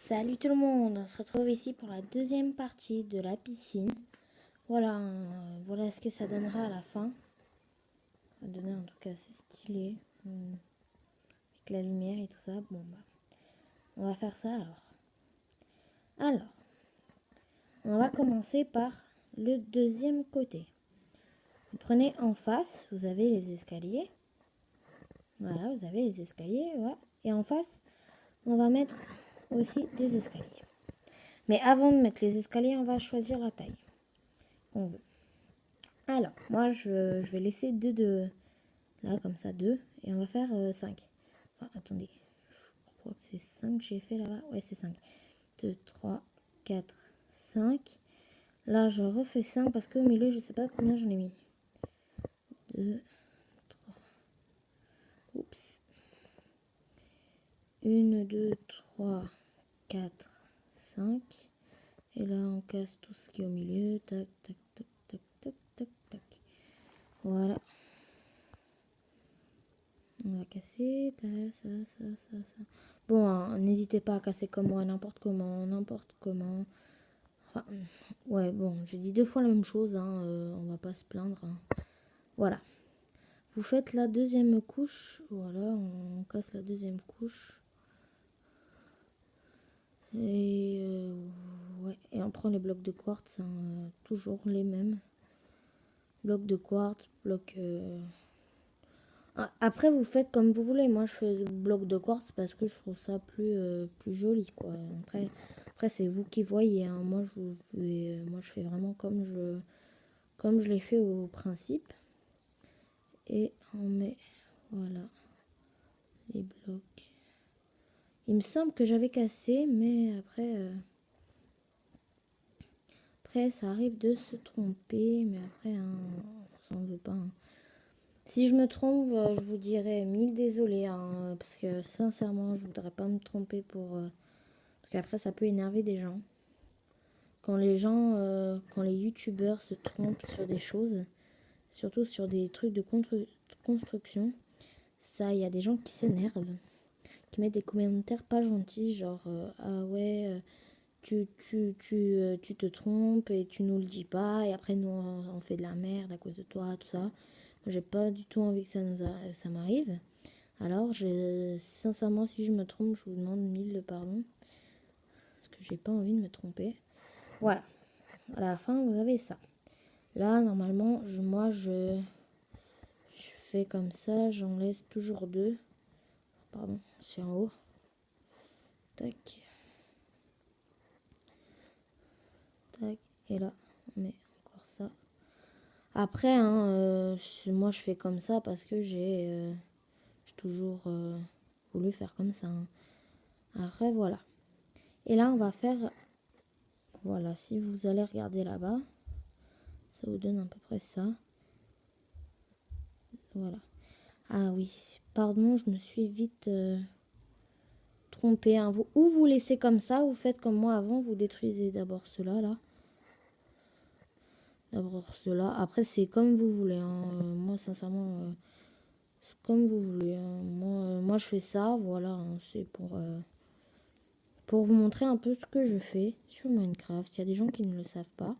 Salut tout le monde, on se retrouve ici pour la deuxième partie de la piscine. Voilà, voilà ce que ça donnera à la fin. Ça va donner en tout cas assez stylé. Avec la lumière et tout ça. Bon bah, on va faire ça alors. Alors, on va commencer par le deuxième côté. Vous prenez en face, vous avez les escaliers. Voilà, vous avez les escaliers, voilà. Et en face, on va mettre aussi des escaliers. Mais avant de mettre les escaliers, on va choisir la taille qu'on veut. Alors, moi, je vais laisser deux là, comme ça, 2. Et on va faire 5. Enfin, attendez, je crois que c'est 5 que j'ai fait là-bas. Ouais, c'est 5. 2, 3, 4, 5. Là, je refais 5 parce qu'au milieu, je sais pas combien j'en ai mis. 2, 3. Oups. 1, 2, 3, 4, 5. Et là, on casse tout ce qui est au milieu. Tac, tac, tac, tac, tac, tac, tac. Voilà. On va casser. Ça. Bon, hein, n'hésitez pas à casser comme moi, n'importe comment. Enfin, ouais, bon, j'ai dit 2 fois la même chose, hein, on va pas se plaindre. Hein. Voilà. Vous faites la deuxième couche. Voilà, on casse la deuxième couche. Et ouais, et on prend les blocs de quartz, hein, toujours les mêmes. Blocs de quartz, blocs... Après, vous faites comme vous voulez. Moi, je fais bloc de quartz parce que je trouve ça plus joli, quoi. Après c'est vous qui voyez. Hein. Moi, je fais vraiment comme je l'ai fait au principe. Et on met, voilà, les blocs. Il me semble que j'avais cassé, mais après ça arrive de se tromper. Mais après, hein, on s'en veut pas. Hein. Si je me trompe, je vous dirai mille désolé, hein, parce que sincèrement, je voudrais pas me tromper parce qu'après, ça peut énerver des gens. Quand les youtubeurs se trompent sur des choses, surtout sur des trucs de construction, ça, il y a des gens qui s'énervent, qui mettent des commentaires pas gentils, genre ah ouais, tu te trompes et tu nous le dis pas, et après nous on fait de la merde à cause de toi, tout ça. J'ai pas du tout envie que ça m'arrive. Alors, sincèrement, si je me trompe, je vous demande 1000 pardons. Parce que j'ai pas envie de me tromper. Voilà. À la fin, vous avez ça. Là, normalement, moi, je fais comme ça. J'en laisse toujours 2. Pardon, c'est en haut. Tac. Tac. Et là, on met encore ça. Après, hein, moi, je fais comme ça parce que j'ai toujours voulu faire comme ça. Hein. Après, voilà. Et là, on va faire... Voilà, si vous allez regarder là-bas, ça vous donne à peu près ça. Voilà. Ah oui, pardon, je me suis vite trompée. Hein. Ou vous laissez comme ça, vous faites comme moi avant, vous détruisez d'abord cela là. D'abord cela. Après, c'est comme vous voulez. Hein. Moi, sincèrement, c'est comme vous voulez. Hein. Moi, je fais ça, voilà. Hein. C'est pour vous montrer un peu ce que je fais sur Minecraft. Il y a des gens qui ne le savent pas.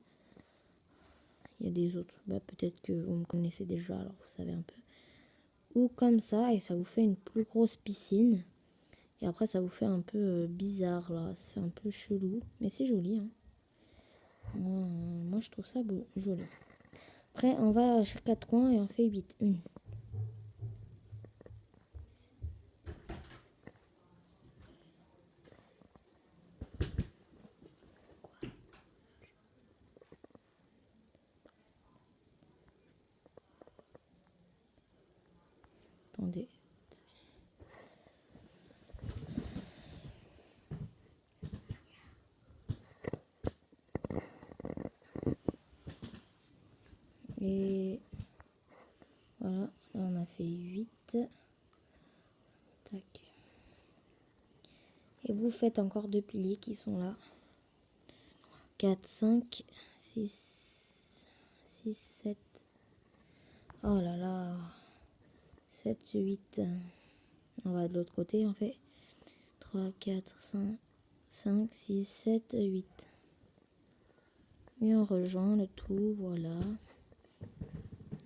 Il y a des autres. Bah, peut-être que vous me connaissez déjà, alors vous savez un peu. Ou comme ça, et ça vous fait une plus grosse piscine. Et après, ça vous fait un peu bizarre, là. C'est un peu chelou. Mais c'est joli, hein. Moi, je trouve ça beau, joli. Après, on va à chaque 4 coins et on fait 8. Une. Attendez. Et voilà, là, on a fait 8. Tac. Et vous faites encore 2 piliers qui sont là. 4, 5, 6, 7. Oh là là. 7, 8. On va de l'autre côté, on fait 3, 4, 5, 5, 6, 7, 8. Et on rejoint le tout, voilà.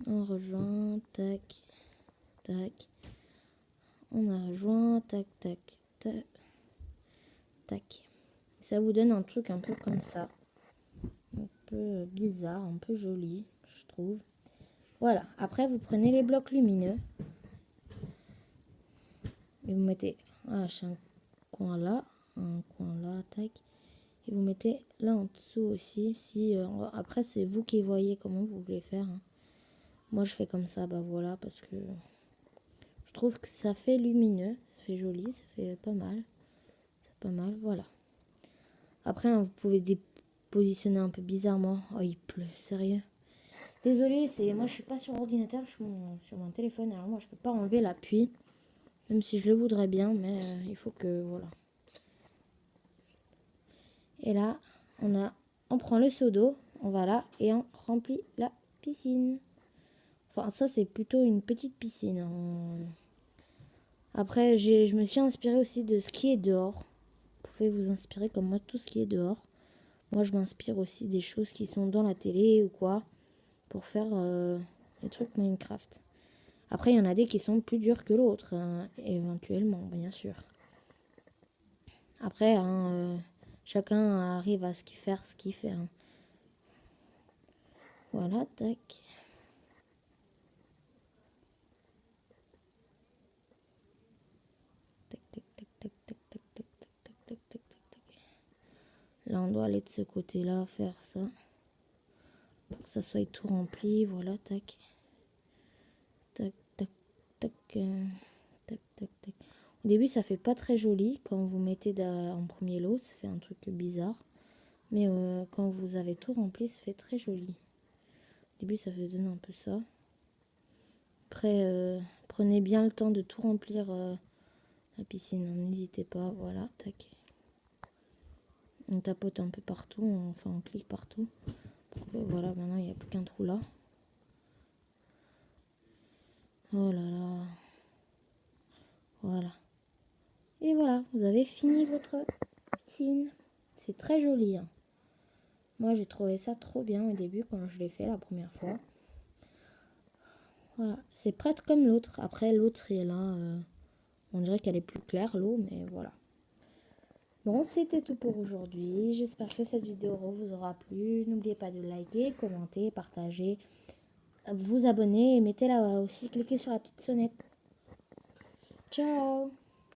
On rejoint, tac, tac. On a rejoint, tac, tac, tac, tac. Ça vous donne un truc un peu comme ça. Un peu bizarre, un peu joli, je trouve. Voilà, après vous prenez les blocs lumineux. Et vous mettez un coin là, tac. Et vous mettez là en dessous aussi. Si après c'est vous qui voyez comment vous voulez faire. Hein. Moi je fais comme ça, bah voilà, parce que je trouve que ça fait lumineux, ça fait joli, ça fait pas mal. C'est pas mal, voilà. Après hein, vous pouvez positionner un peu bizarrement. Oh il pleut, sérieux. Désolée, moi je suis pas sur ordinateur, je suis sur mon téléphone. Alors moi je peux pas enlever l'appui. Même si je le voudrais bien, mais il faut que voilà. Et là, on prend le seau d'eau, on va là et on remplit la piscine. Enfin, ça, c'est plutôt une petite piscine. Hein. Après, je me suis inspirée aussi de ce qui est dehors. Vous pouvez vous inspirer comme moi de tout ce qui est dehors. Moi, je m'inspire aussi des choses qui sont dans la télé ou quoi pour faire les trucs Minecraft. Après, il y en a des qui sont plus durs que l'autre, hein, éventuellement, bien sûr. Après, hein, chacun arrive à faire ce qu'il fait. Hein. Voilà, tac. Tac, tac, tac, tac, tac, tac, tac, tac, tac, tac, tac, tac. Là, on doit aller de ce côté-là, faire ça. Pour que ça soit tout rempli. Voilà, tac. Tac, tac, tac, tac, tac, tac. Au début, ça fait pas très joli. Quand vous mettez en premier lot, ça fait un truc bizarre. Mais quand vous avez tout rempli, ça fait très joli. Au début, ça fait donner un peu ça. Après, prenez bien le temps de tout remplir la piscine. N'hésitez pas. Voilà, tac. On tapote un peu partout. Enfin, on clique partout. Pour que, voilà, maintenant, il n'y a plus qu'un trou là. Oh là là. Voilà. Et voilà, vous avez fini votre piscine. C'est très joli. Hein. Moi, j'ai trouvé ça trop bien au début quand je l'ai fait la première fois. Voilà, c'est presque comme l'autre. Après, l'autre est là. On dirait qu'elle est plus claire, l'eau, mais voilà. Bon, c'était tout pour aujourd'hui. J'espère que cette vidéo vous aura plu. N'oubliez pas de liker, commenter, partager, vous abonner et mettez là aussi, cliquez sur la petite sonnette. Ciao!